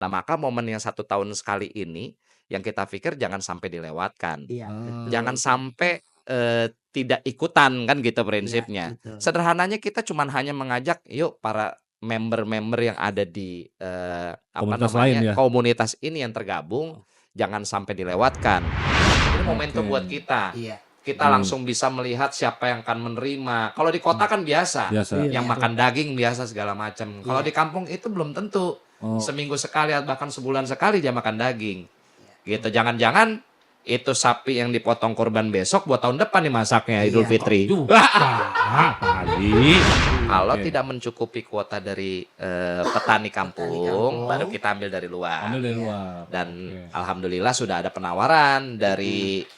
Nah, maka momen yang 1 tahun sekali ini, yang kita pikir jangan sampai dilewatkan. Iya, betul. Jangan sampai, tidak ikutan, kan gitu Iya, prinsipnya. betul. Sederhananya kita cuman hanya mengajak, yuk para member-member yang ada di, Komunitas lain ya? komunitas ini yang tergabung, jangan sampai dilewatkan. Ini momentum Oke. buat kita. Iya. Kita langsung bisa melihat siapa yang akan menerima. Kalau di kota kan biasa, Biasa. yang Iya. makan daging biasa segala macam. Kalau Iya. di kampung itu belum tentu. Oh. Seminggu sekali bahkan sebulan sekali dia makan daging. Gitu. Jangan-jangan itu sapi yang dipotong kurban besok buat tahun depan dimasaknya Idul Iya. Fitri. Tadi. Kalau Oke. tidak mencukupi kuota dari petani kampung, baru kita ambil dari luar. Ambil dari luar. Dan Oke. alhamdulillah sudah ada penawaran dari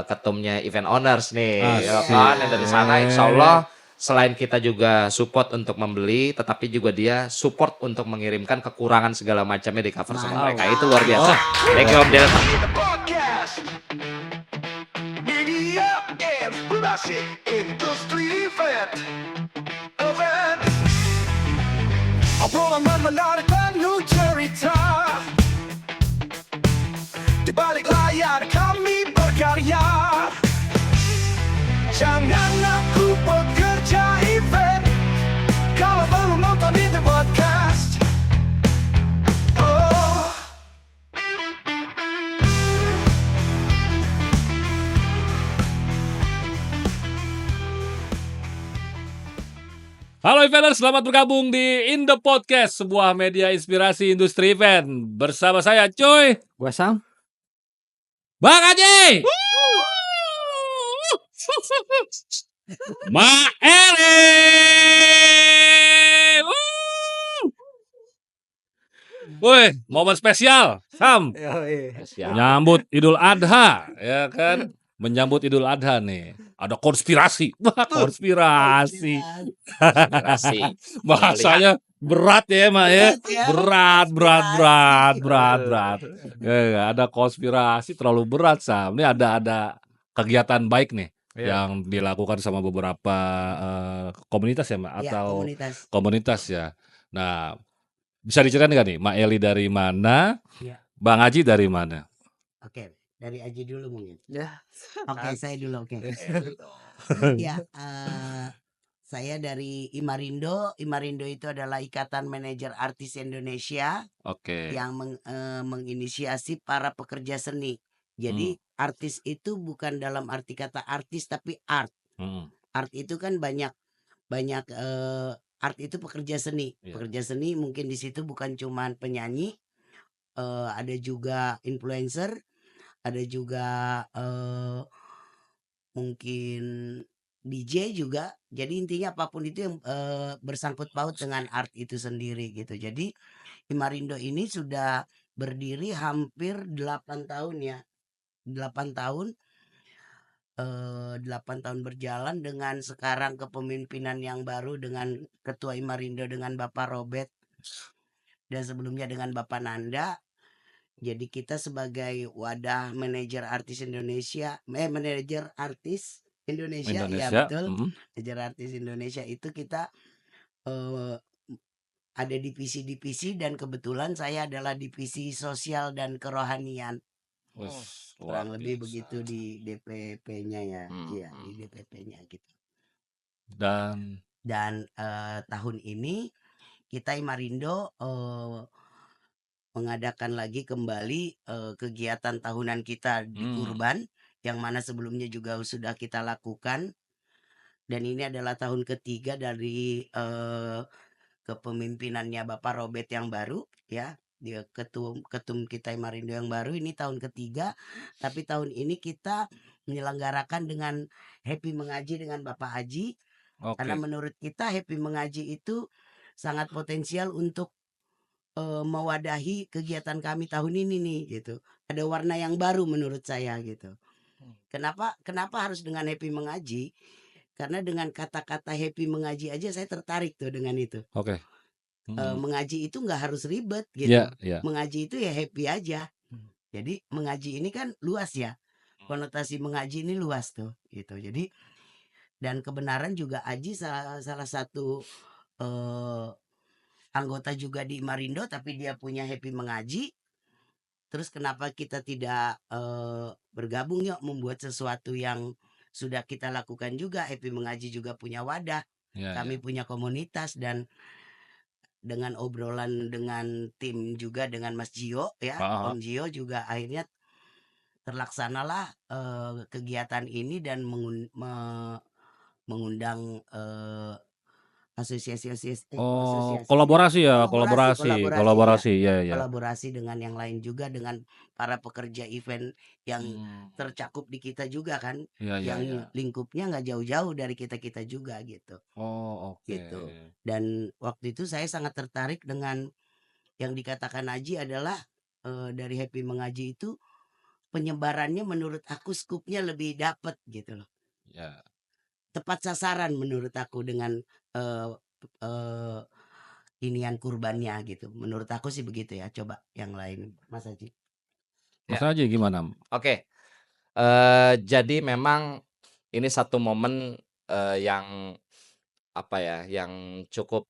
ketumnya event owners nih, ya Asik. kan, yang dari sana insya Allah selain kita juga support untuk membeli, tetapi juga dia support untuk mengirimkan kekurangan segala macamnya di cover sama mereka. Itu luar biasa. Thank you Om Del. The podcast. Media Inspirasi Industri Event. Obrolan menarik penuh cerita. Di balik layar kami berkarya. Jangan aku bekerja event kalau belum nonton di The Podcast. Oh. Halo eventers, selamat bergabung di In The Podcast, sebuah media inspirasi industri event. Bersama saya Cuy, Gua Sam. Bang Haji, Ma Eli. Woi, momen spesial, Sam. Menyambut Idul Adha, ya kan? Menyambut Idul Adha nih. Ada konspirasi. Wah, konspirasi. Konspirasi. Bahasanya berat ya, Mak ya. Berat. Ya, ada konspirasi terlalu berat, Sam. Ini ada kegiatan baik nih yang dilakukan sama beberapa komunitas ya, Mak, Iya, atau komunitas. komunitas ya. Nah, bisa diceritain nggak nih, Mak Eli dari mana, Iya. Bang Haji dari mana? Oke, dari Aji dulu mungkin. Ya. Oke, saya dulu. Oke. Ya, saya dari Imarindo. Imarindo itu adalah Ikatan Manajer Artis Indonesia Oke. yang menginisiasi para pekerja seni. Jadi artis itu bukan dalam arti kata artis tapi art. Art itu kan banyak art itu pekerja seni. Iya. Pekerja seni mungkin di situ bukan cuman penyanyi, ada juga influencer, ada juga mungkin DJ juga. Jadi intinya apapun itu yang bersangkut paut dengan art itu sendiri gitu. Jadi Imarindo ini sudah berdiri hampir 8 tahun ya. 8 tahun 8 tahun berjalan dengan sekarang kepemimpinan yang baru dengan Ketua Imarindo dengan Bapak Robert dan sebelumnya dengan Bapak Nanda. Jadi kita sebagai wadah manajer artis Indonesia, manajer artis Indonesia, ya betul. Manajer artis Indonesia itu kita ada divisi-divisi dan kebetulan saya adalah divisi sosial dan kerohanian. Kurang lebih begitu di DPP-nya ya. Iya, di DPP-nya gitu. Dan tahun ini kita Imarindo mengadakan lagi kembali kegiatan tahunan kita di Kurban yang mana sebelumnya juga sudah kita lakukan, dan ini adalah tahun ketiga dari kepemimpinannya Bapak Robert yang baru ya, dia ketum kita Imarindo yang baru. Ini tahun ketiga, tapi tahun ini kita menyelenggarakan dengan Happy Mengaji dengan Bapak Haji. Karena menurut kita Happy Mengaji itu sangat potensial untuk mewadahi kegiatan kami tahun ini nih gitu. Ada warna yang baru menurut saya gitu. Kenapa harus dengan Happy Mengaji? Karena dengan kata-kata Happy Mengaji aja saya tertarik tuh dengan itu. Oke. Mengaji itu nggak harus ribet gitu. Yeah. Mengaji itu ya happy aja. Jadi mengaji ini kan luas ya. Konotasi mengaji ini luas tuh gitu. Jadi dan kebenaran juga Aji salah satu anggota juga di Imarindo tapi dia punya Happy Mengaji. Terus kenapa kita tidak bergabung yuk membuat sesuatu yang sudah kita lakukan juga. Happy Mengaji juga punya wadah, Ya, kami ya. punya komunitas, dan dengan obrolan dengan tim juga dengan Mas Gio ya, Ah, ah. Om Gio juga akhirnya terlaksanalah kegiatan ini dan mengundang Oh, asosiasi kolaborasi ya, ya, kolaborasi. Ya, ya. kolaborasi dengan yang lain juga, dengan para pekerja event yang tercakup di kita juga kan, Ya, ya, yang ya. lingkupnya nggak jauh-jauh dari kita juga gitu. Oh, oke. Gitu. Dan waktu itu saya sangat tertarik dengan yang dikatakan Aji adalah dari Happy Mengaji itu penyebarannya menurut aku skupnya lebih dapat gitu loh. Ya. Tepat sasaran menurut aku dengan eh eh, inian kurbannya gitu. Menurut aku sih begitu ya. Coba yang lain, Mas Aji. Mas Ya. Aji gimana? Oke. Jadi memang ini satu momen yang apa ya, yang cukup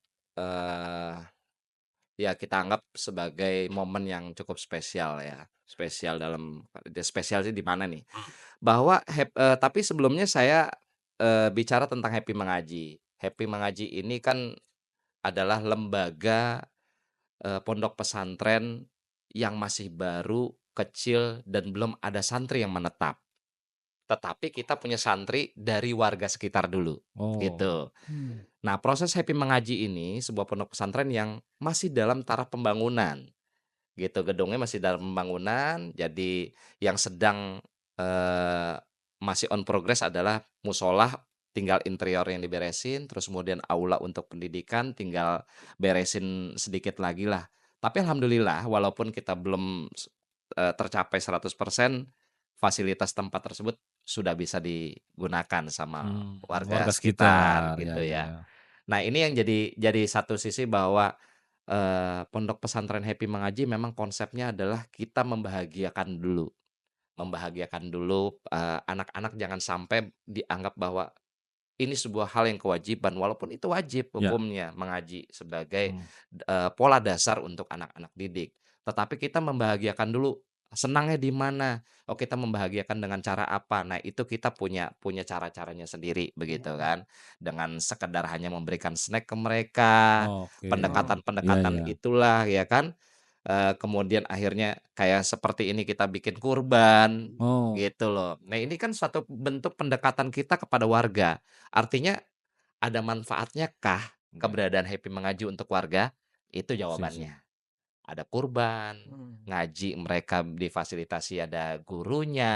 ya kita anggap sebagai momen yang cukup spesial ya. Spesial dalam spesial sih di mana nih? Bahwa tapi sebelumnya saya bicara tentang Happy Mengaji. Happy Mengaji ini kan adalah lembaga pondok pesantren yang masih baru, kecil, dan belum ada santri yang menetap. Tetapi kita punya santri dari warga sekitar dulu, Oh. gitu. Nah, proses Happy Mengaji ini sebuah pondok pesantren yang masih dalam taraf pembangunan, gitu. Gedungnya masih dalam pembangunan, jadi yang sedang masih on progress adalah musola, tinggal interior yang diberesin, terus kemudian aula untuk pendidikan tinggal beresin sedikit lagi lah. Tapi alhamdulillah walaupun kita belum tercapai 100%, fasilitas tempat tersebut sudah bisa digunakan sama warga Warga sekitar sekitar. gitu Ya, ya. ya. Nah, ini yang jadi satu sisi bahwa pondok pesantren Happy Mengaji memang konsepnya adalah kita membahagiakan dulu. Membahagiakan dulu anak-anak, jangan sampai dianggap bahwa ini sebuah hal yang kewajiban, walaupun itu wajib Ya. hukumnya mengaji sebagai pola dasar untuk anak-anak didik. Tetapi kita membahagiakan dulu, senangnya di mana? Oh, kita membahagiakan dengan cara apa? Nah, itu kita punya cara-caranya sendiri begitu kan. Dengan sekedar hanya memberikan snack ke mereka, Oke. pendekatan-pendekatan Ya, ya. itulah ya kan. Kemudian akhirnya kayak seperti ini kita bikin kurban Oh. gitu loh. Nah, ini kan suatu bentuk pendekatan kita kepada warga. Artinya ada manfaatnya kah keberadaan Happy Mengaji untuk warga? Itu jawabannya. Ada kurban, ngaji mereka difasilitasi ada gurunya,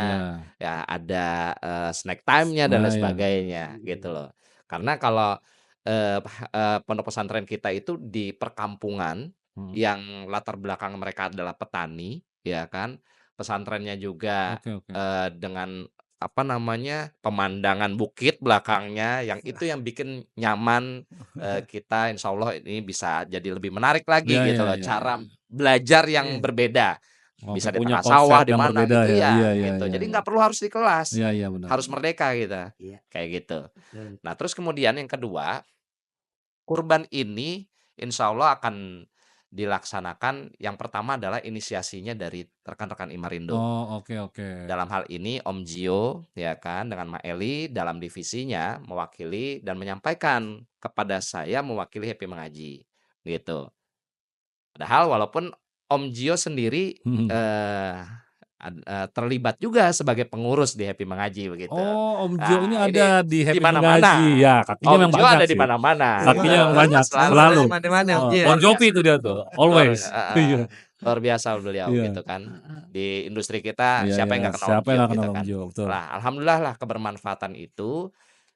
ya ada snack time-nya dan lain Ya. sebagainya gitu loh. Karena kalau pondok pesantren kita itu di perkampungan yang latar belakang mereka adalah petani, ya kan. Pesantrennya juga Oke. dengan apa namanya, pemandangan bukit belakangnya, yang itu yang bikin nyaman. Kita insya Allah ini bisa jadi lebih menarik lagi Ya, gitu ya, loh, ya. cara belajar yang berbeda. Oke, Bisa di punya tengah sawah, konsep di yang mana berbeda gitu ya. ya, Iya, gitu. iya. Jadi nggak perlu harus di kelas, Iya, benar. harus merdeka kita, Iya. kayak gitu. Betul. Nah, terus kemudian yang kedua, kurban ini insya Allah akan dilaksanakan, yang pertama adalah inisiasinya dari rekan-rekan Imarindo. Oh, oke. Dalam hal ini Om Gio ya kan dengan Mak Eli dalam divisinya mewakili dan menyampaikan kepada saya mewakili Happy Mengaji gitu. Padahal walaupun Om Gio sendiri terlibat juga sebagai pengurus di Happy Mengaji begitu. Oh, Om Gio ini Nah, ada di di Happy mana-mana. Mengaji. Ya, kakinya Om memang Gio banyak ada di sih. mana-mana. Kakinya memang banyak, selalu. Mana-mana Om Gio. Bon Jovi itu dia tuh, always. Iya. Luar biasa beliau Iya. gitu kan. Di industri kita Iya, siapa yang iya. nggak kenal Siapa Om Gio yang nggak gitu kenal Om kan. Gio, betul. Nah, alhamdulillah lah kebermanfaatan itu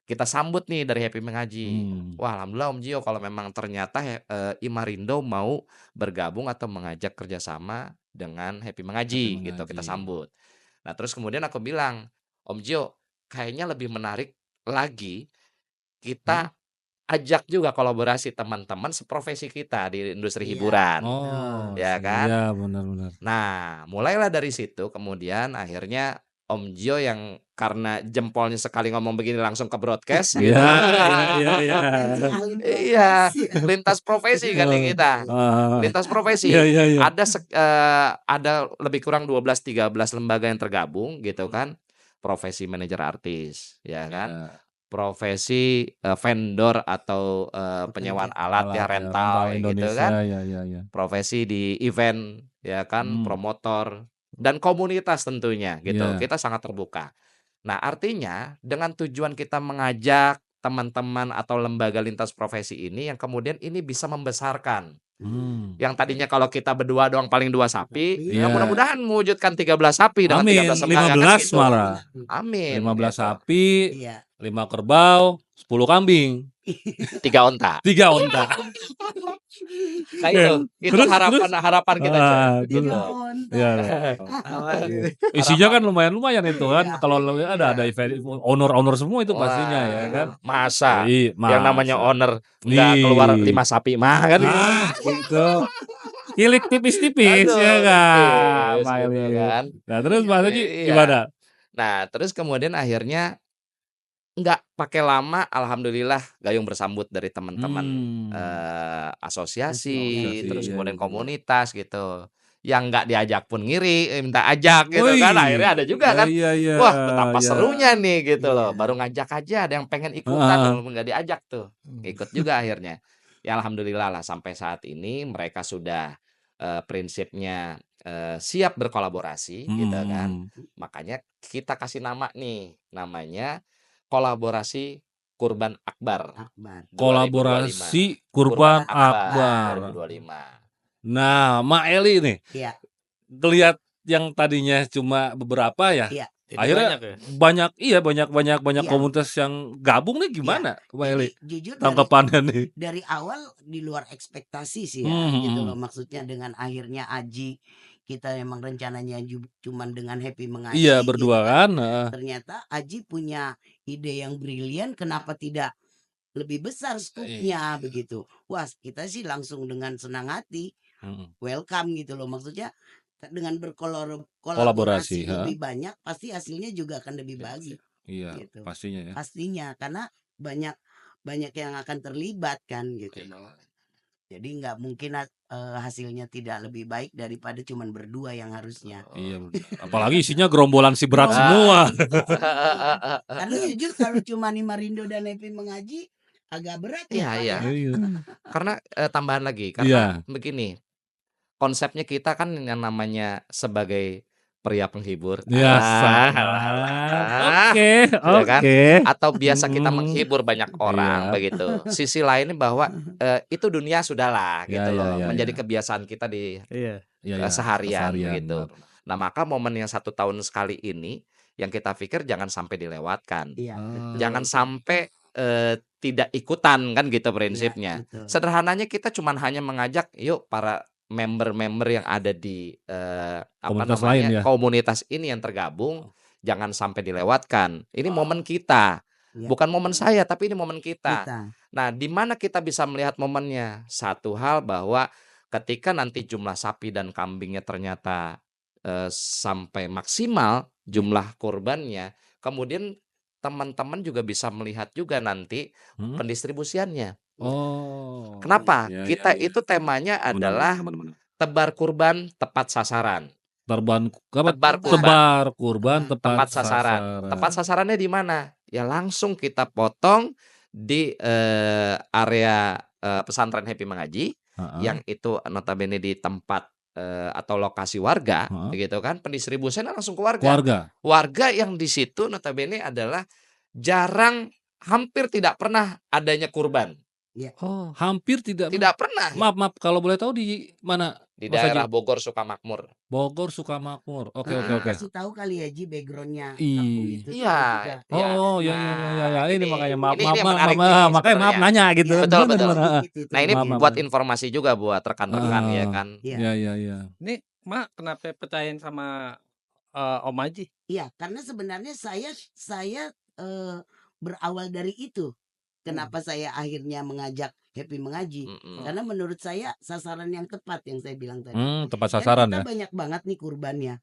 kita sambut nih dari Happy Mengaji. Wah, alhamdulillah Om Gio kalau memang ternyata Imarindo mau bergabung atau mengajak kerjasama dengan Happy Mengaji Happy gitu, kita Mengaji. sambut. Nah, terus kemudian aku bilang, Om Gio, kayaknya lebih menarik lagi kita ajak juga kolaborasi teman-teman seprofesi kita di industri Iya. hiburan. Oh, Ya kan? iya benar. Nah, mulailah dari situ kemudian akhirnya Om Gio yang karena jempolnya sekali ngomong begini langsung ke broadcast Iya, gitu. iya. Iya, lintas profesi kan nih kita. Lintas profesi. Iya. Ada lebih kurang 12-13 lembaga yang tergabung gitu kan. Profesi manajer artis, ya kan. Iya. Profesi vendor atau penyewaan alat ya rental gitu kan. Iya. Profesi di event ya kan, promotor dan komunitas tentunya gitu. Iya. Kita sangat terbuka. Nah, artinya dengan tujuan kita mengajak teman-teman atau lembaga lintas profesi ini yang kemudian ini bisa membesarkan. Yang tadinya kalau kita berdua doang paling 2 sapi, Iya. mudah-mudahan mewujudkan 13 sapi dengan Amin, 13 lembaga kan 15 gitu. malah. Amin. 15 gitu. sapi, Iya. 5 kerbau, 10 kambing, 3 onta. 3 onta. Nah itu Terus, harapan kita Coy. Gitu. Tiga onta. Iya. Isinya kan lumayan itu kan. Iya. Kalau ada event owner semua itu pastinya ya kan. Masa Iya, yang namanya masa. owner nggak keluar 5 sapi mah kan. Gitu. Kilik tipis-tipis Aduh, ya kan. tipis gitu kan. Nah, terus Mas Haji Iya. gimana? Nah, terus kemudian akhirnya nggak pakai lama, alhamdulillah gayung bersambut dari teman-teman asosiasi, terus iya, kemudian iya. komunitas gitu. Yang nggak diajak pun ngiri, minta ajak gitu Wih. kan. Akhirnya ada juga kan. Iya. Wah, betapa Iya. serunya nih gitu loh. Iya. Baru ngajak aja ada yang pengen ikutan Heeh. walaupun nggak diajak tuh. Ikut juga akhirnya. Ya alhamdulillah lah sampai saat ini mereka sudah prinsipnya siap berkolaborasi gitu kan. Makanya kita kasih nama nih, namanya Kolaborasi Kurban Akbar Akbar. 2025. Kolaborasi Kurban Akbar. 2025. Nah, Mak Eli nih, Iya. ngelihat yang tadinya cuma beberapa ya, Iya. akhirnya banyak ya? banyak Iya. komunitas yang gabung nih gimana, Mak Eli? Jadi jujur Tangkapannya nih. dari awal di luar ekspektasi sih ya, Hmm, gitu hmm. loh. Maksudnya dengan akhirnya Aji, kita emang rencananya cuman dengan Happy mengaji Iya, gitu berdua kan. kan. Ternyata Aji punya ide yang brilian, kenapa tidak lebih besar skupnya begitu. Wah, kita sih langsung dengan senang hati welcome gitu loh. Maksudnya dengan berkolaborasi Kolaborasi, lebih banyak pasti hasilnya juga akan lebih bagus. Iya, Gitu. pastinya ya. Pastinya karena banyak yang akan terlibat kan gitu loh. Jadi nggak mungkin hasilnya tidak lebih baik daripada cuman berdua yang harusnya. Iya, apalagi isinya gerombolan si berat semua. Karena jujur kalau cuma Marindo dan Happy mengaji agak berat ya. Pak, Iya. ya. Iya. Karena tambahan lagi, Iya. karena begini, konsepnya kita kan yang namanya sebagai pria penghibur. Ya, Oke. Ya kan? Atau biasa kita Hmm. menghibur banyak orang Iya. begitu. Sisi lainnya bahwa itu dunia sudahlah gitu Ya, loh, ya, menjadi ya. kebiasaan kita di Iya. Iya, seharian gitu. benar. Nah, maka momen yang 1 tahun sekali ini yang kita pikir jangan sampai dilewatkan. Iya, betul. Jangan sampai tidak ikutan kan gitu prinsipnya. Iya, betul. Sederhananya kita cuman hanya mengajak yuk para member-member yang ada di Komunitas lain ya. komunitas ini yang tergabung jangan sampai dilewatkan. Ini momen kita. Iya. Bukan momen saya tapi ini momen kita. Kita. Nah, di mana kita bisa melihat momennya? Satu hal bahwa ketika nanti jumlah sapi dan kambingnya ternyata sampai maksimal jumlah kurbannya, kemudian teman-teman juga bisa melihat juga nanti pendistribusiannya. Oh. Kenapa? Iya, Kita iya. itu temanya adalah Benar. tebar kurban tepat sasaran. Tebar kurban tepat sasaran. Tepat sasarannya di mana? Ya langsung kita potong di area pesantren Happy Mengaji yang itu notabene di tempat atau lokasi warga, gitu kan? Pendistribusinya langsung ke warga. Warga yang di situ notabene adalah hampir tidak pernah adanya kurban. Oh, hampir tidak pernah. Maaf, kalau boleh tahu di mana? Di daerah Bogor Sukamakmur. Bogor Sukamakmur. Oke. Kasih tahu kali ya Ji backgroundnya. Iya. Oh, ya. Ini makanya maaf, makanya nanya gitu. Betul. Gitu. Nah, ini buat informasi juga buat rekan-rekan ya kan. Iya. Nih, Mak, kenapa percayain sama Om Haji? Iya, karena sebenarnya saya berawal dari itu. Kenapa saya akhirnya mengajak Happy Mengaji? Karena menurut saya sasaran yang tepat yang saya bilang tadi. Tepat sasaran kita ya. banyak banget nih kurbannya.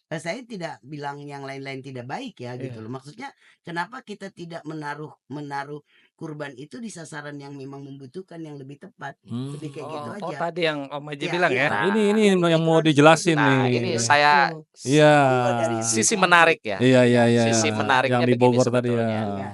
Saya tidak bilang yang lain-lain tidak baik ya gitu Iya. loh. Maksudnya kenapa kita tidak menaruh menaruh kurban itu di sasaran yang memang membutuhkan yang lebih tepat. Lebih kayak gitu Oh, aja. tadi yang Om Haji Iya bilang iya. ya? Nah, Nah, ini Dari yang mau background dijelasin spiritual nah nih. ini gitu. saya Betul. Iya. Oh, dari sisi situ. menarik ya. Iya, iya, Ya, iya. Sisi betul. menariknya Yang di begini Bogor tadi ya. sebetulnya. Ya.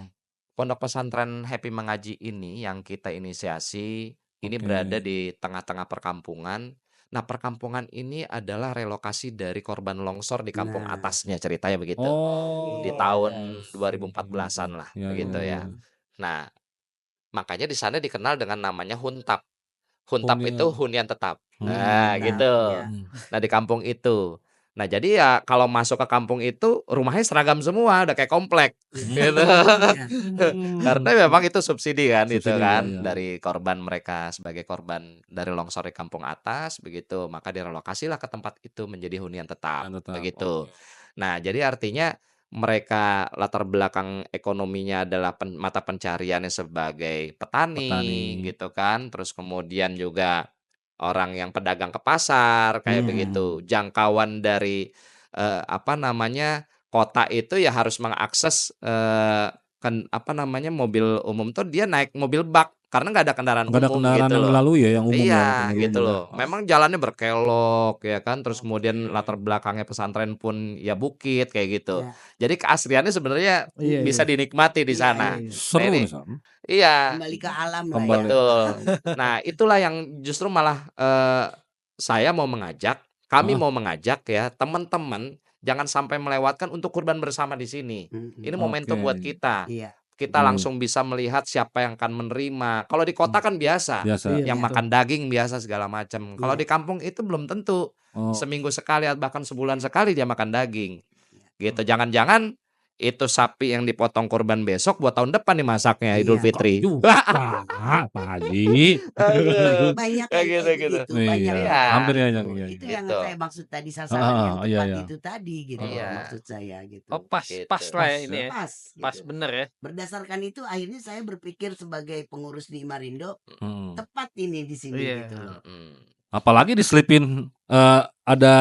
Pondok pesantren Happy Mengaji ini yang kita inisiasi ini berada Oke. di tengah-tengah perkampungan. Nah, perkampungan ini adalah relokasi dari korban longsor di kampung Nah. atasnya ceritanya begitu. Oh. Di tahun 2014-an lah Iya, iya, begitu ya. iya. Nah, makanya di sana dikenal dengan namanya Huntap. Huntap itu Hunian. hunian tetap. Nah, Tetap, gitu. ya. Nah, di kampung itu. Nah, jadi ya kalau masuk ke kampung itu rumahnya seragam semua, udah kayak komplek gitu. Ya. Karena memang itu subsidi kan itu Subsidi, kan iya, iya. dari korban mereka sebagai korban dari longsor di kampung atas begitu, maka direlokasilah ke tempat itu menjadi hunian tetap Yang tetap. begitu. Oke. Nah, jadi artinya mereka latar belakang ekonominya adalah mata pencariannya sebagai petani Petani. gitu kan, terus kemudian juga orang yang pedagang ke pasar kayak begitu. Jangkauan dari apa namanya kota itu ya harus mengakses apa namanya mobil umum tuh dia naik mobil bak karena nggak ada kendaraan Nggak ada umum kendaraan gitu yang loh. dilalui ya, yang umum ya, Iya kendaraan gitu umum ya. loh. Memang jalannya berkelok ya kan, terus kemudian Oke. latar belakangnya pesantren pun ya bukit kayak gitu. Ya. Jadi keasliannya sebenarnya Iya, bisa iya. dinikmati di Iya, sana. iya, iya. Nah Seru ini nih, Sam. iya Kembali ke alam lah ya. Kembali. betul. Nah itulah yang justru malah saya mau mengajak, kami Heeh. mau mengajak ya teman-teman jangan sampai melewatkan untuk kurban bersama di sini. Ini momentum buat Oke. kita. Iya. Kita Iya, iya. langsung bisa melihat siapa yang akan menerima. Kalau di kota kan biasa, Biasa. Iya, yang betul. makan daging biasa segala macam. Kalau Iya. di kampung itu belum tentu. Oh. Seminggu sekali atau bahkan sebulan sekali dia makan daging. Gitu. Jangan-jangan itu sapi yang dipotong kurban besok buat tahun depan dimasaknya Idul Iya. Fitri. Pak Haji. Aduh. Banyak Kayak yang gitu kayak gitu. begitu, banyak Iya, yang Iya. hampir ya, gitu. iya, Itu iya. yang Gitu. saya maksud tadi sasaran yang Heeh, iya, tepat iya. itu tadi gitu loh Iya. maksud saya gitu. Oh, pas Gitu. lah ya Pas ini ya. ya. Pas Pas gitu. bener ya. Berdasarkan itu akhirnya saya berpikir sebagai pengurus di Imarindo Hmm. tepat ini di sini Iya. gitu loh. Apalagi diselipin ada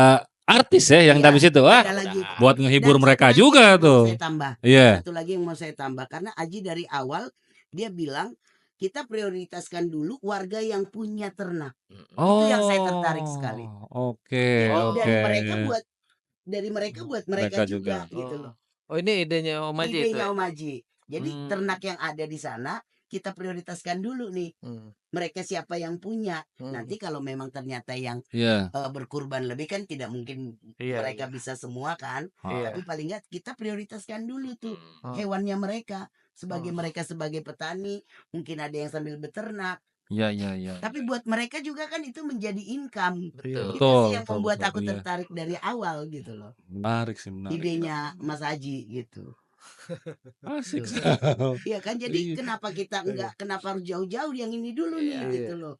artis ya yang Iya, dari situ. Wah, ada lagi. buat ngehibur Dan mereka satu lagi juga yang mau tuh. saya tambah. Iya. Satu lagi yang mau saya tambah karena Aji dari awal dia bilang kita prioritaskan dulu warga yang punya ternak. Itu yang saya tertarik sekali. Oke, Jadi oke. dari mereka buat Mereka mereka juga. juga gitu loh. Oh, ini idenya Om Haji itu Idenya ya? Om Haji. Jadi ternak yang ada di sana kita prioritaskan dulu nih. Mereka siapa yang punya. Nanti kalau memang ternyata yang Iya. berkurban lebih kan tidak mungkin Iya, mereka bisa semua kan. Iya. Tapi paling nggak kita prioritaskan dulu tuh Oh. hewannya mereka. Sebagai mereka sebagai petani, mungkin ada yang sambil beternak. Iya, iya, iya. Tapi buat mereka juga kan itu menjadi income. Betul. Itu Betul, sih yang betul, membuat betul, aku iya. tertarik dari awal gitu loh. Menarik sih, menarik. Idenya Mas Haji gitu. Asik. Iya kan, jadi Iya. kenapa kita enggak, kenapa harus jauh-jauh yang ini dulu nih Iya. gitu loh.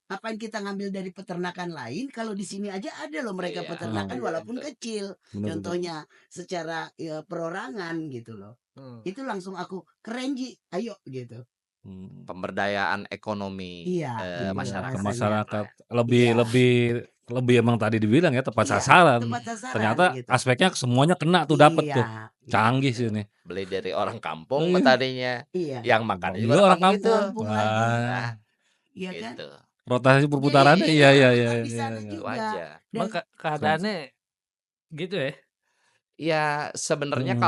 Ngapain kita ngambil dari peternakan lain kalau di sini aja ada loh mereka Iya, peternakan iya, walaupun betul. kecil. Benar, Contohnya secara perorangan gitu loh. Itu langsung aku keren Ji, ayo gitu. Pemberdayaan ekonomi Iya, betul, masyarakat. Ke rasanya. masyarakat lebih Iya. lebih emang tadi dibilang ya tepat Iya, sasaran. tepat sasaran Ternyata gitu. aspeknya semuanya kena tuh dapet tuh. Iya, Canggih sih ini. Beli dari orang kampung Iya. petaninya, iya. yang makan Iya, juga orang orang kampung itu. Kampung lagi. Wah, Nah, Iya kan? gitu. rotasi perputarannya Jadi, iya, iya, iya, di iya, sana iya. Itu juga. aja. Emang keadaannya gitu ya? Ya sebenarnya Hmm.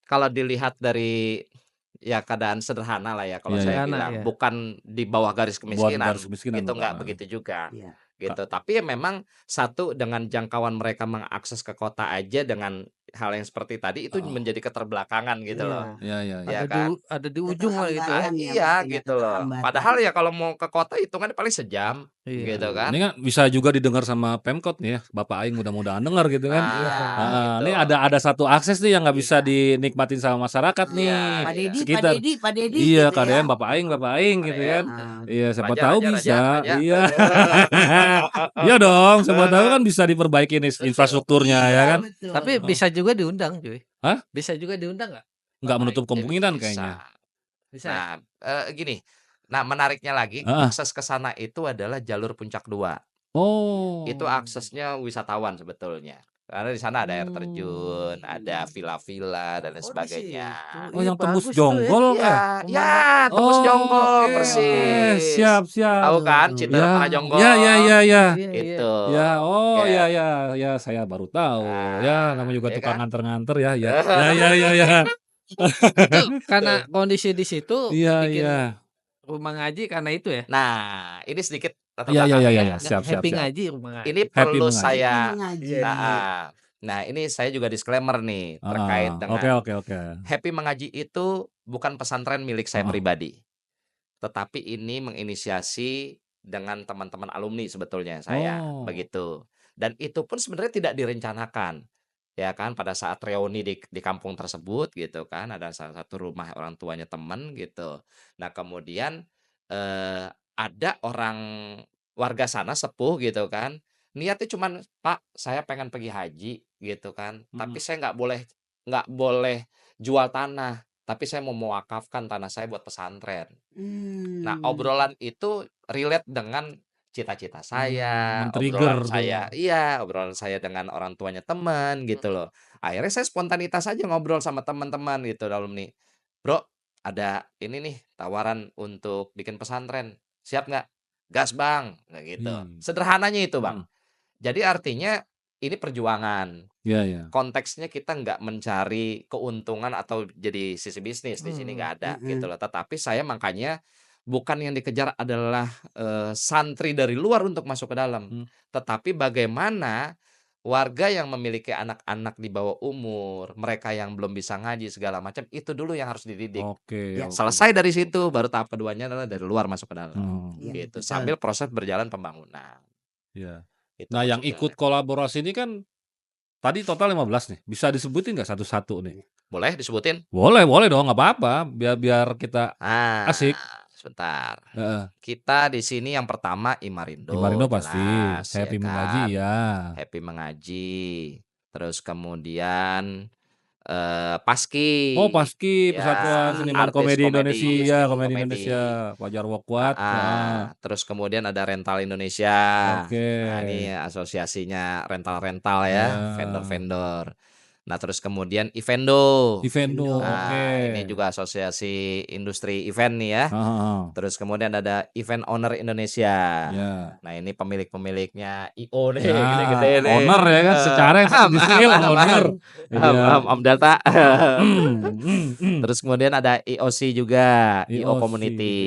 kalau dilihat dari ya keadaan sederhana lah ya kalau Iya, saya iya. Sederhana, bilang, iya. bukan di bawah garis Buat kemiskinan, garis kemiskinan, gitu nggak bukan. begitu juga, Iya. gitu. Tapi ya memang satu dengan jangkauan mereka mengakses ke kota aja dengan hal yang seperti tadi itu menjadi keterbelakangan gitu Iya. loh. Iya, iya, iya. Ya Ada kan? ada di ujung lah gitu ya. Keterlambatan ya, Iya pastinya gitu loh. keterlambatan. Padahal ya kalau mau ke kota hitungannya paling sejam, Iya. gitu kan? Ini kan bisa juga didengar sama Pemkot nih ya, Bapak Aing mudah-mudahan dengar gitu kan. Iya. gitu. Ini ada satu akses nih yang nggak bisa Iya. dinikmatin sama masyarakat nih. Iya, Pak iya. Dedi, Pak Sekitar. Dedi, Pak Dedi Iya, gitu ya. KDM Bapak Aing gitu kan. Ah, Iya, siapa Raja, tahu Raja, bisa. Raja. Iya. Iya dong, siapa tahu kan bisa diperbaiki nih infrastrukturnya ya kan. betul. Tapi bisa juga diundang, cuy. Hah? Bisa juga diundang nggak? Nggak menutup Baik, kemungkinan bisa. kayaknya. Bisa. Nah, gini. Nah, menariknya lagi, Heeh. akses ke sana itu adalah jalur Puncak 2. Oh. Itu aksesnya wisatawan sebetulnya. Karena di sana ada air Oh. terjun, ada villa-villa dan lain Oh, di sebagainya. situ. Oh, Iya, yang Tembus bagus tuh ya. Jonggol kah? Ya, Pemandangan. Tembus Oh, Jonggol, oke, persis. siap, siap. Tahu kan, Tuh. Cinderella Ya, Jonggol? ya, ya, ya, ya. Iya, iya. Itu. Ya, oh, Oke. ya, ya, ya, saya baru tahu. Ya, namanya juga Ya tukang kan? nganter-nganter ya, ya, ya, ya, ya, ya. Itu karena kondisi di situ Iya, bikin iya. rumah ngaji karena itu ya? Nah, ini sedikit latar Iya, iya, belakang iya, ya. iya, siap, siap, Happy siap. ngaji rumah ngaji. Ini Happy perlu mengaji. Happy saya mengaji. Iya, iya. Nah, ini saya juga disclaimer nih terkait Oke, dengan oke, oke. Happy Mengaji itu bukan pesantren milik saya Heeh. pribadi. Tetapi ini menginisiasi dengan teman-teman alumni sebetulnya saya, Oh. begitu. Dan itu pun sebenarnya tidak direncanakan. Ya kan, pada saat reuni di kampung tersebut gitu kan, ada salah satu rumah orang tuanya teman gitu. Nah, kemudian ada orang warga sana sepuh gitu kan, niatnya cuman, "Pak, saya pengen pergi haji," gitu kan, "tapi saya nggak boleh jual tanah, tapi saya mau mewakafkan tanah saya buat pesantren." Nah, obrolan itu relate dengan cita-cita saya, men-trigger obrolan tuh. saya obrolan saya dengan orang tuanya teman gitu loh. Akhirnya saya spontanitas aja ngobrol sama teman-teman gitu alumni, "Bro, ada ini nih tawaran untuk bikin pesantren, siap nggak?" "Gas Bang," kayak gitu. Sederhananya itu Bang. Jadi artinya ini perjuangan. Iya, iya. Konteksnya kita nggak mencari keuntungan atau jadi sisi bisnis di sini nggak ada gitu loh. Tetapi saya makanya bukan yang dikejar adalah santri dari luar untuk masuk ke dalam, tetapi bagaimana warga yang memiliki anak-anak di bawah umur, mereka yang belum bisa ngaji segala macam, itu dulu yang harus dididik. Oke, Ya. oke. Selesai dari situ, baru tahap keduanya adalah dari luar masuk ke dalam, Hmm, Iya, gitu. betul. Sambil proses berjalan pembangunan. iya. Itu Nah, yang maksudnya. ikut kolaborasi ini kan tadi total 15 nih. Bisa disebutin nggak satu-satu nih? Boleh disebutin? Boleh, boleh dong, nggak apa-apa. Biar kita asik. Sebentar. Heeh. Kita di sini yang pertama Imarindo, Imarindo pasti, jelas, Happy ya Mengaji kan? ya. Happy Mengaji. Terus kemudian Paski. Oh, Paski, Ya, Persatuan Seniman artis Komedi komedi, Indonesia, seni Komedi komedi. Indonesia, Fajar Wokwat. Terus kemudian ada Rental Indonesia. Oke. Nah, ini asosiasinya rental-rental ya, Ya. vendor-vendor. Nah, terus kemudian Evendo. Evendo, Nah, oke. ini juga asosiasi industri event nih ya. Heeh. Terus kemudian ada Event Owner Indonesia. Ya. Nah, ini pemilik-pemiliknya IO nih, Ya, gede-gede nih. owner ya kan, secara yang di skill owner. Iya. Om Data. Hmm. Terus kemudian ada IOC juga, IO IOC, Community.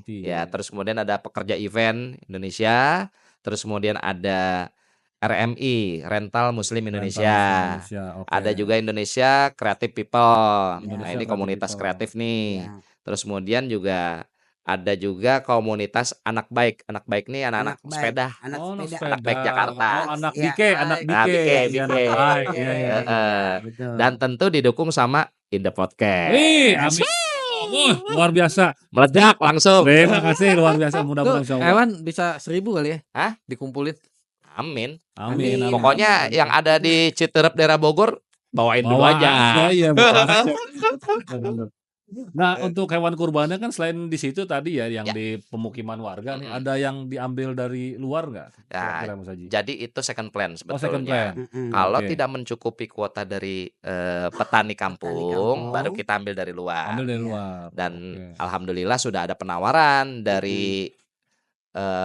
Community. Ya, terus kemudian ada pekerja event Indonesia, terus kemudian ada RMI, Rental Muslim Indonesia. Rental Indonesia, oke. Ada juga Indonesia Creative People. Nah, Indonesia ini Creative komunitas People. kreatif nih. Ya. Terus kemudian juga ada juga komunitas anak baik. Anak baik nih anak-anak Anak baik. sepeda. Anak Oh, sepeda. Anak baik Jakarta. Oh, anak Ya, Bike, anak baik. Bike. Nah, Bike, Iya, Bike. anak baik. Iya, iya, iya. Heeh. Betul. Dan tentu didukung sama In The Podcast. Wih, amin. Luar biasa. Meledak langsung. Terima kasih, luar biasa. Mudah-mudahan Tuh, insyaallah. hewan bisa 1000 kali ya? Hah? Dikumpulin. Amin. Amin. Amin. Pokoknya yang ada di Citerep daerah Bogor bawain dulu Bawa aja. Iya, bawa aja. Bener. Nah, untuk hewan kurbannya kan selain di situ tadi ya yang Ya. di pemukiman warga nih, Mm-mm. ada yang diambil dari luar nggak? Ya, Kira-kira Mas Haji? jadi itu second plan Oh, second sebetulnya. plan. Kalau Oke. tidak mencukupi kuota dari petani kampung, kampung. baru kita ambil dari luar. Ambil dari Iya. luar. Dan Oke. alhamdulillah sudah ada penawaran dari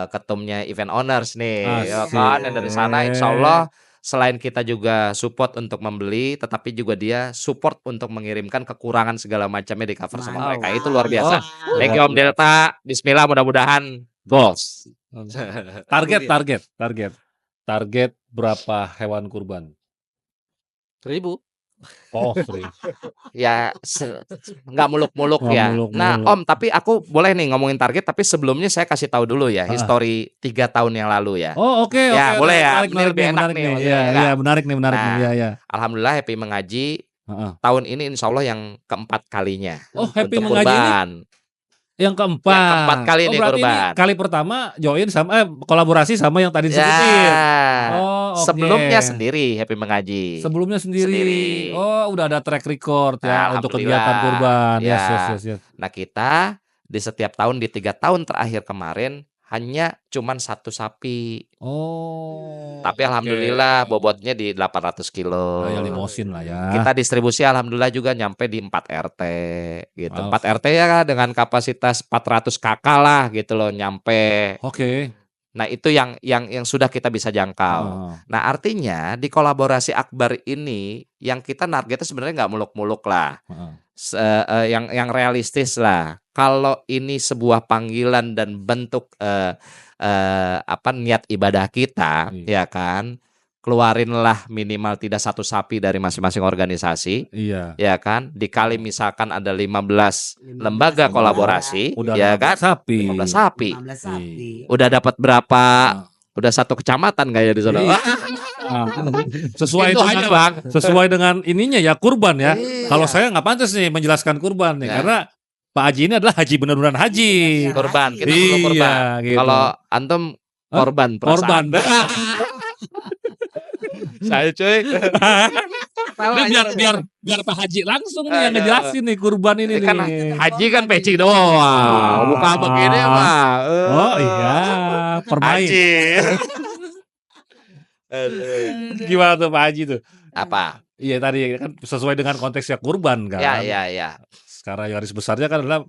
ketumnya event owners nih, ya Asik. kan? Dan dari sana insya Allah selain kita juga support untuk membeli, tetapi juga dia support untuk mengirimkan kekurangan segala macamnya di cover sama mereka. Itu luar biasa. Thank you Om Delta. Bismillah, mudah-mudahan goals. Target berapa hewan kurban? 1000. Oh, serius. Ya nggak muluk-muluk Nggak ya. muluk-muluk. Nah Om, tapi aku boleh nih ngomongin target, tapi sebelumnya saya kasih tahu dulu ya history 3 tahun yang lalu ya. Oh, oke, Ya, oke. boleh ya. Menarik, Ini menarik lebih nih, enak menarik nih nih. maksudnya, Iya, ya. iya, menarik nih. Nah, Iya, iya. Alhamdulillah Happy Mengaji Heeh. tahun ini insya Allah yang keempat kalinya Oh, Happy untuk Mengaji ini kurban. yang keempat. Yang keempat kali nih berarti kurban. ini kali pertama join sama kolaborasi sama yang tadi disebutin. Ya. Oh, oke. Sebelumnya sendiri Happy Mengaji. Sebelumnya sendiri. Sendiri. Oh, udah ada track record ya Nah, untuk alhamdulillah. kegiatan kurban. Ya. Yes. Nah kita di setiap tahun di 3 tahun terakhir kemarin hanya cuman 1 sapi. Oh, Tapi oke. alhamdulillah bobotnya di 800 kilo. Ya limosin lah ya. Kita distribusi alhamdulillah juga nyampe di 4 RT gitu. 4 Alhamdulillah. RT ya dengan kapasitas 400 kakak lah gitu loh nyampe. Oke. Nah itu yang sudah kita bisa jangkau. Heeh. Nah artinya di kolaborasi akbar ini yang kita targetnya sebenarnya nggak muluk-muluk lah. Heeh. Yang realistis lah. Kalau ini sebuah panggilan dan bentuk niat ibadah kita, Iya. ya kan, keluarinlah minimal tidak 1 sapi dari masing-masing organisasi, Iya. ya kan, dikali misalkan ada 15 lembaga 15 kolaborasi, Udah ya 15 kan, sapi. 15 sapi. 15 sapi. Udah dapat berapa? Nah, Udah 1 kecamatan nggak ya di sana? Iya. sesuai Itu dengan aja bang. sesuai dengan ininya ya kurban ya. Iya. Kalau saya nggak pantas nih menjelaskan kurban nih Nah. karena Pak Haji ini adalah haji benar-benar haji. Kurban, kita Iya, perlu kurban. gitu. Kalau antum Hah? korban Korban. perasaan. Saya cuy. Ini biar Pak Haji langsung nih yang Aduh. ngejelasin nih kurban ini Kan nih. haji kan peci doang. Bukan begini mah. Oh iya, permain. Haji. Gimana tuh Pak Haji tuh? Apa? Iya tadi kan sesuai dengan konteksnya kurban kan. Ya. Sekarang garis besarnya kan adalah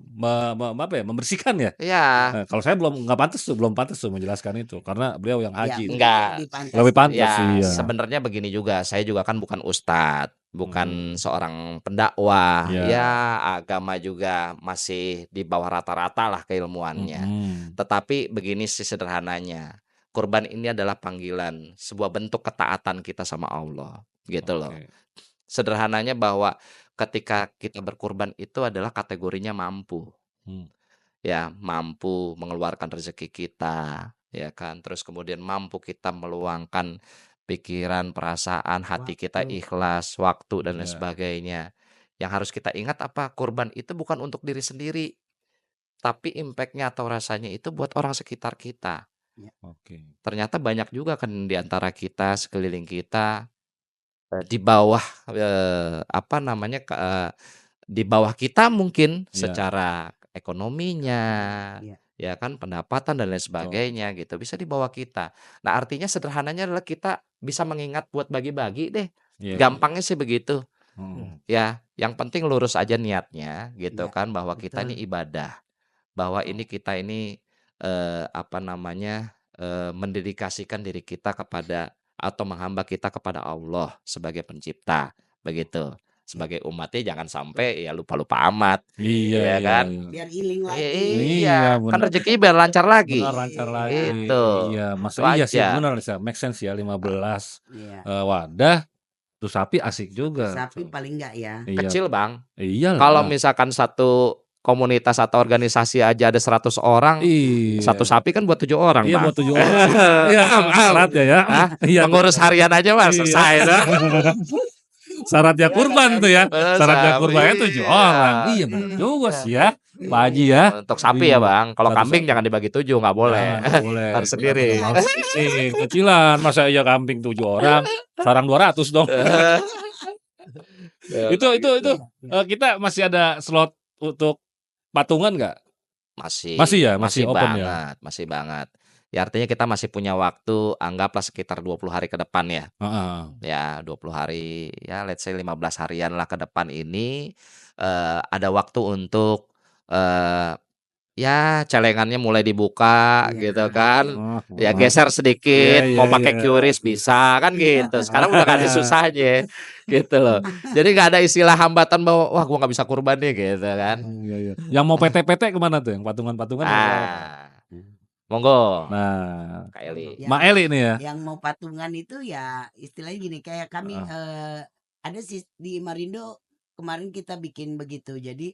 membersihkan ya. Ya. Nah, kalau saya belum pantas tuh menjelaskan itu karena beliau yang haji. Enggak. Lebih pantas Ya, iya. sebenarnya begini juga. Saya juga kan bukan ustadz, bukan seorang pendakwah. Ya. Ya, agama juga masih di bawah rata-rata lah keilmuannya. Tetapi begini sih sederhananya. Kurban ini adalah panggilan, sebuah bentuk ketaatan kita sama Allah, gitu loh. Oke. Sederhananya bahwa ketika kita berkurban itu adalah kategorinya mampu. Ya, mampu mengeluarkan rezeki kita, ya kan. Terus kemudian mampu kita meluangkan pikiran, perasaan, hati kita Waktu. ikhlas, waktu dan lain Iya. sebagainya. Yang harus kita ingat apa? Kurban itu bukan untuk diri sendiri, tapi impact-nya atau rasanya itu buat orang sekitar kita. Oke. Ternyata banyak juga kan di antara kita, sekeliling kita, di bawah di bawah kita mungkin Iya. secara ekonominya, Iya. ya kan, pendapatan dan lain sebagainya gitu, bisa di bawah kita. Nah artinya sederhananya adalah kita bisa mengingat buat bagi-bagi deh. Iya. Gampangnya sih begitu. Hmm. Ya, yang penting lurus aja niatnya gitu Ya, kan, bahwa kita betul. ini ibadah, bahwa ini kita ini mendedikasikan diri kita kepada atau menghamba kita kepada Allah sebagai pencipta, begitu. Sebagai umatnya jangan sampai ya lupa-lupa amat, Iya, ya kan? iya. Biar healing lagi. Iya, kan benar. rezeki biar lancar lagi. Benar lancar lagi. Itu. Iya, Itu masa iya sih aja. benar sih, make sense ya 15 Iya. wadah tuh sapi asik juga. Sapi paling enggak ya. Iya. Kecil, Bang. Iya. Kalau misalkan satu komunitas atau organisasi aja ada 100 orang, iya. 1 sapi kan buat 7 orang, Iya Bang. buat 7 orang. Iya, syarat ya. Hah? Iya. Mengurus harian aja mah Iya. selesai dah. Syaratnya kurban tuh ya. Syaratnya kurbannya 7 orang. Iya benar juga sih ya. Pak Haji ya. Untuk sapi Iya. ya, Bang. Kalau Satu kambing sapi. jangan dibagi 7, nggak boleh. Nggak boleh. Harus sendiri. Harus sendiri. Kecilan masa iya kambing 7 orang, sarang 200 dong. Itu kita masih ada slot untuk patungan nggak? Masih ya? Masih open ya? Masih banget. Ya artinya kita masih punya waktu, anggaplah sekitar 20 hari ke depan ya. Heeh. Ya 20 hari, ya let's say 15 harian lah ke depan ini, ada waktu untuk ya celengannya mulai dibuka Iya. gitu kan. Ya Oh. geser sedikit, Iya, mau iya, pakai iya. QRIS bisa kan gitu. Sekarang udah gak ada susahnya gitu loh. Jadi gak ada istilah hambatan bahwa wah gua gak bisa kurban nih gitu kan. Iya. Yang mau PT-PT kemana tuh? Yang patungan-patungan? Monggo Nah, Kak Eli. Ya, Mak Eli nih ya. yang mau patungan itu ya istilahnya gini, kayak kami ada sih di Imarindo kemarin kita bikin begitu. Jadi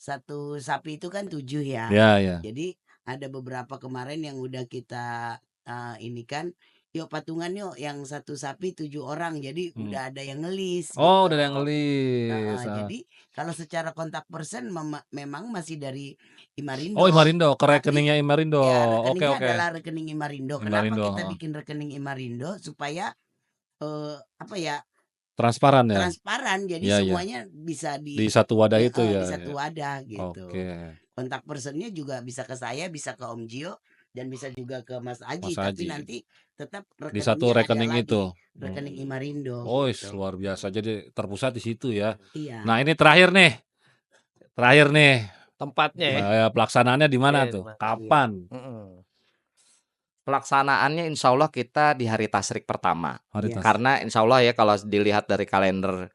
1 sapi itu kan 7 ya. Ya. Jadi ada beberapa kemarin yang udah kita ini kan, yuk patungan yuk yang 1 sapi 7 orang. Jadi udah ada yang ngelis. Oh, gitu. udah ada yang ngelis. Jadi kalau secara kontak person memang masih dari Imarindo. Oh, Imarindo, ke Tapi, rekeningnya Imarindo. Ya, Oke. rekeningnya adalah rekening Imarindo. Kenapa Imarindo, kita bikin rekening Imarindo? Supaya Transparan ya. transparan. Jadi Iya, iya. semuanya bisa Di satu wadah itu ya. di satu wadah gitu. Oke. Kontak personnya juga bisa ke saya, bisa ke Om Gio, dan bisa juga ke Mas Aji, Mas tapi Aji. nanti tetap Di satu rekeningnya ada rekening lagi, itu. rekening Imarindo Oh, gitu. luar biasa. Jadi terpusat di situ ya. Iya. Nah, ini terakhir nih. tempatnya ya. Pelaksanaannya di mana Iya, di tuh? mana? Kapan? Mm-mm. Pelaksanaannya insya Allah kita di hari Tasyrik pertama. Hari Iya. Tas. Karena insya Allah ya kalau dilihat dari kalender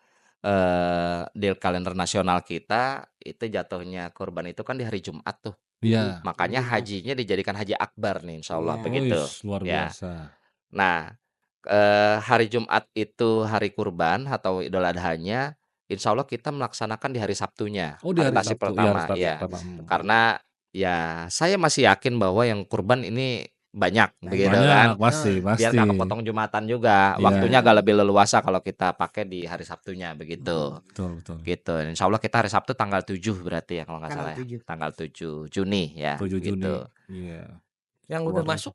di kalender nasional kita itu jatuhnya kurban itu kan di hari Jumat tuh. Iya. Makanya Jumat. hajinya dijadikan haji akbar nih insya Allah Iya. begitu. Wis, luar Ya. biasa. Nah, hari Jumat itu hari kurban atau Idul Adhanya, insya Allah kita melaksanakan di hari Sabtunya, Oh, di hari hari Tasyrik Sabtu. Iya, hari pertama. Sabtu Ya, pertama. karena ya saya masih yakin bahwa yang kurban ini banyak begitu Banyak, kan. pasti, Biar pasti. nggak kepotong Jumatan juga, Iya. waktunya agak lebih leluasa kalau kita pakai di hari Sabtunya begitu. Betul, betul. Gitu. Insya Allah kita hari Sabtu tanggal 7 berarti ya kalau nggak Tanggal salah ya. 7. Tanggal 7 Juni ya. 7 Juni. Gitu. Iya. Yang Luar udah biasa. masuk,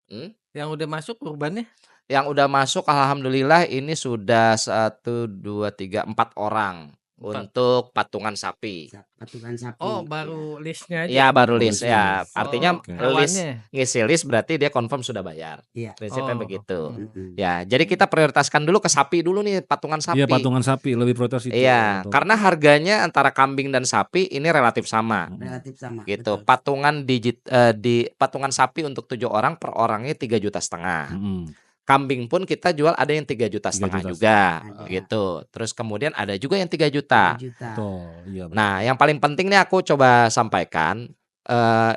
Hmm? yang udah masuk kurbannya. Yang udah masuk alhamdulillah ini sudah 1, 2, 3, 4 orang 4. untuk patungan sapi. Patungan sapi. Oh, baru listnya aja. Ya baru Baru list list. ya. Oh, Artinya Oke. list hewannya. ngisi list berarti dia confirm sudah bayar. Iya. Prinsipnya Oh. begitu. Mm-mm. Ya, jadi kita prioritaskan dulu ke sapi dulu nih, patungan Iya, sapi. patungan sapi lebih prioritas itu. Iya, Untuk- karena harganya antara kambing dan sapi ini relatif sama. Relatif sama. Gitu. Betul. Patungan di patungan sapi untuk 7 orang per orangnya 3,5 juta. Mm-mm. Kambing pun kita jual ada yang 3,5 juta 3,5 juga, Ada. gitu. Terus kemudian ada juga yang 3 juta. 3 juta. Betul. Iya, betul. Nah, yang paling penting nih aku coba sampaikan,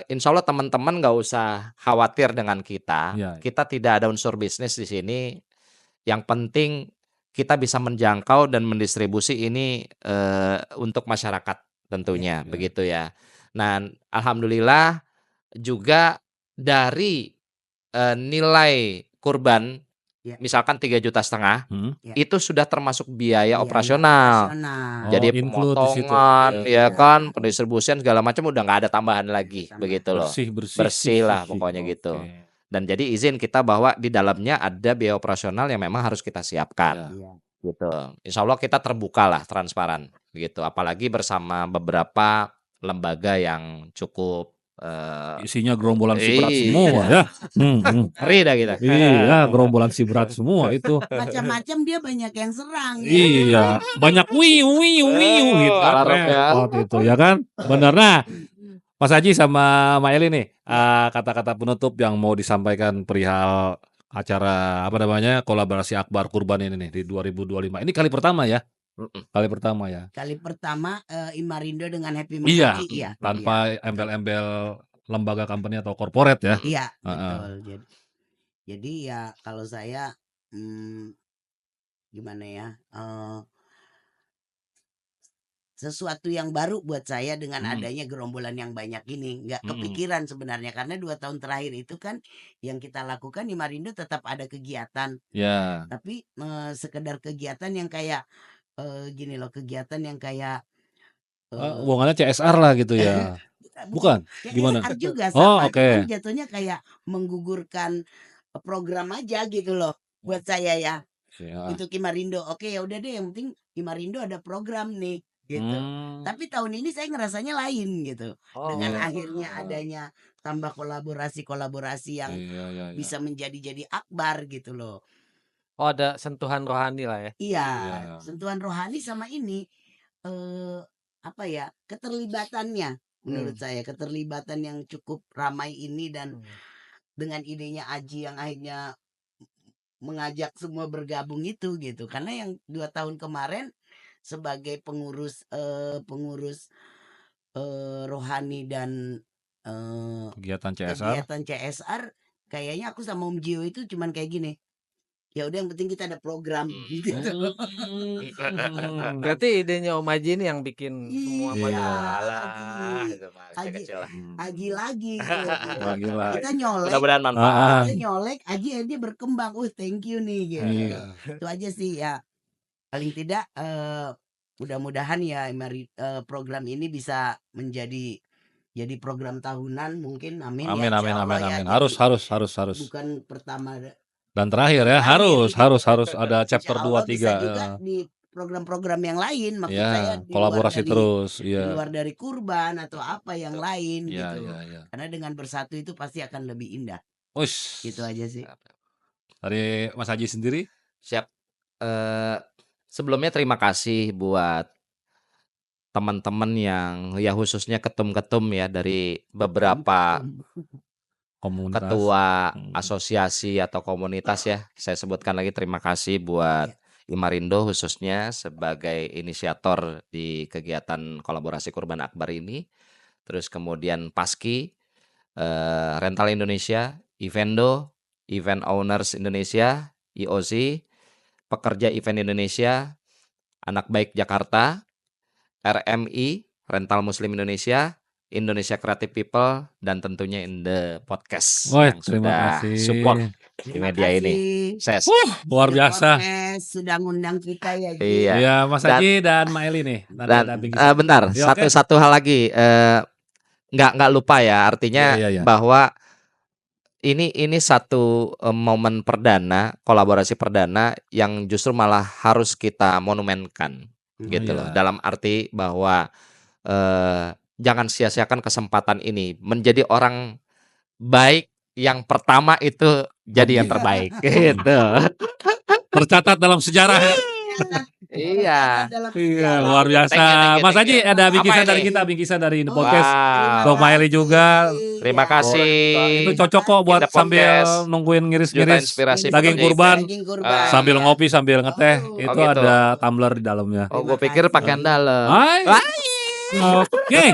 insya Allah teman-teman nggak usah khawatir dengan kita. Iya. Kita tidak ada unsur bisnis di sini. Yang penting kita bisa menjangkau dan mendistribusi ini untuk masyarakat tentunya, Iya. begitu ya. Nah, alhamdulillah juga dari nilai kurban, Iya. misalkan 3,5 juta, Hmm. Iya. itu sudah termasuk biaya Biaya operasional. operasional. Oh, Jadi include di situ. pemotongan, Iya. ya kan, pendistribusian segala macam udah nggak ada tambahan lagi, Tambah. begitu loh. Bersih, bersih, Bersih lah bersih. pokoknya Oke. gitu. Dan jadi izin kita bahwa di dalamnya ada biaya operasional yang memang harus kita siapkan, Iya. gitu. Insya Allah kita terbuka lah, transparan, gitu. Apalagi bersama beberapa lembaga yang cukup Isinya gerombolan si berat Iya. semua ya. ngeri dah kita. Iya, gerombolan si berat semua itu. Macam-macam dia banyak yang serang. ya. Iya, banyak wiu gitu kan. Arab ya. Repot itu ya kan. Benar. Nah, Mas Haji sama Mbak Eli nih, kata-kata penutup yang mau disampaikan perihal acara apa namanya kolaborasi Akbar Kurban ini nih di 2025. Ini kali pertama ya? Kali pertama ya. Kali pertama Imarindo dengan Happy Iya, Mengaji, iya. tanpa embel-embel lembaga company atau corporate ya. Iya, Heeh. betul. Jadi ya kalau saya gimana ya? Sesuatu yang baru buat saya dengan adanya gerombolan yang banyak ini. Nggak kepikiran sebenarnya karena 2 tahun terakhir itu kan yang kita lakukan Imarindo tetap ada kegiatan. Ya. Tapi sekedar kegiatan yang kayak gini loh, kegiatan yang kayak Hubungannya CSR lah gitu ya. Bukan? Gimana? CSR juga Oh, sama, oke. cuman jatuhnya kayak menggugurkan program aja gitu loh buat saya ya. Ya. Untuk Imarindo. Oke, ya udah deh yang penting Imarindo ada program nih gitu. Tapi tahun ini saya ngerasanya lain gitu. Dengan akhirnya adanya tambah kolaborasi yang Iya. bisa menjadi akbar gitu loh. Oh, ada sentuhan rohani lah ya. Iya, Iya. sentuhan rohani sama ini apa ya? Keterlibatannya menurut saya, keterlibatan yang cukup ramai ini dan dengan idenya Aji yang akhirnya mengajak semua bergabung itu gitu. Karena yang 2 tahun kemarin sebagai pengurus rohani dan Kegiatan CSR. kegiatan CSR kayaknya aku sama Om Jio itu cuman kayak gini. Ya udah yang penting kita ada program gitu. Berarti idenya Om Haji ini yang bikin semua Iya. pada Alah, itu mah Haji. kecil lah. Aji lagi gitu. Lagi lah. Kita nyolek, Mudah-mudahan manfaat. kita nyolek, Aji dia berkembang. Thank you nih gitu. Iya. Itu aja sih ya. Paling tidak mudah-mudahan ya program ini bisa menjadi program tahunan mungkin. Amin. Amin, ya, amin, insya Allah amin, ya. amin. Jadi Harus. bukan pertama Dan terakhir ya, Terakhir, harus ada chapter insya Allah 2 bisa 3. juga di program-program yang lain, maksud Ya, saya di luar kolaborasi dari terus, di iya. luar dari kurban atau apa yang lain Iya, gitu. iya, iya. Karena dengan bersatu itu pasti akan lebih indah. Wush. Gitu aja sih. Dari Mas Haji sendiri? Siap. Sebelumnya terima kasih buat teman-teman yang ya khususnya ketum-ketum ya dari beberapa Komunitas. ketua asosiasi atau komunitas ya. Saya sebutkan lagi terima kasih buat Imarindo khususnya sebagai inisiator di kegiatan kolaborasi Kurban Akbar ini. Terus kemudian Paski, Rental Indonesia, Evendo, Event Owners Indonesia, IOC, Pekerja Event Indonesia, Anak Baik Jakarta, RMI, Rental Muslim Indonesia, Indonesia Creative People, dan tentunya In The Podcast Woi, yang terima sudah kasih. support di Terima media ini. kasih. Ses. Luar The biasa. Podcast sudah ngundang kita ya, Ji. Iya. Iya, Mas Dan- Haji dan Mbak Eli nih. Nanti Dan ada bingkisan. bentar, Ya, oke. satu hal lagi, nggak lupa ya, artinya Iya, iya, iya. bahwa ini satu momen perdana, kolaborasi perdana yang justru malah harus kita monumenkan, gitu loh. iya. Dalam arti bahwa jangan sia-siakan kesempatan ini menjadi orang baik yang pertama itu jadi yang terbaik, gitu. Tercatat dalam sejarah ya. Iya. Dalam Iya, sejarah. luar biasa. Thank you. Mas Haji ada Apa bingkisan ini? dari kita, bingkisan dari The Podcast. Wah. Untuk Mbak Eli juga. Terima Ya. kasih. Itu cocok kok buat The sambil Podcast. nungguin Juta ngiris-ngiris inspirasi daging pekerja kurban. Daging kurban. Sambil ya. ngopi, sambil ngeteh. Oh. Itu Oh, gitu. ada tumbler di dalamnya. Oh, Terima gue pikir kasih. pakaian dalam. Hai. Oke.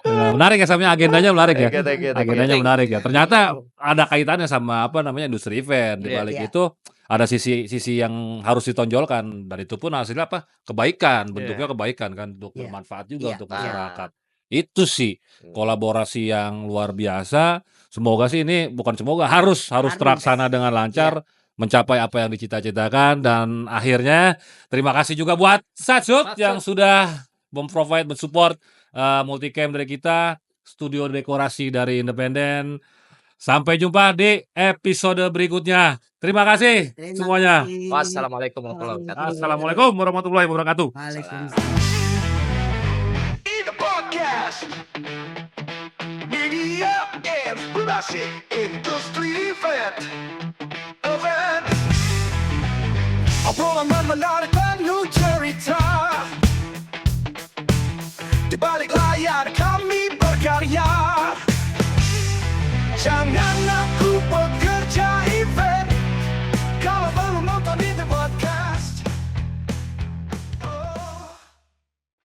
Nah, menarik ya, sampai agendanya menarik ya. Agendanya menarik ya. Ternyata ada kaitannya sama apa namanya industri event. Di Iya. balik Iya. itu ada sisi yang harus ditonjolkan, dan itu pun hasilnya apa? Kebaikan, bentuknya kebaikan kan, untuk Iya. bermanfaat juga Iya. untuk Iya. masyarakat. Itu sih kolaborasi yang luar biasa. Semoga sih ini harus terlaksana dengan lancar, mencapai apa yang dicita-citakan, dan akhirnya terima kasih juga buat Satsut yang sudah memprovide, mensupport multicam dari kita, studio dekorasi dari Independen. Sampai jumpa di episode berikutnya. Terima kasih Terima semuanya. kasih. Wassalamualaikum warahmatullahi wabarakatuh. Assalamualaikum warahmatullahi wabarakatuh. Waalaikumsalam. In The Podcast. Media Inspirasi Industri Event. Obrolan menarik penuh cerita. Di balik layar kami berkarya. Jangan aku bekerja.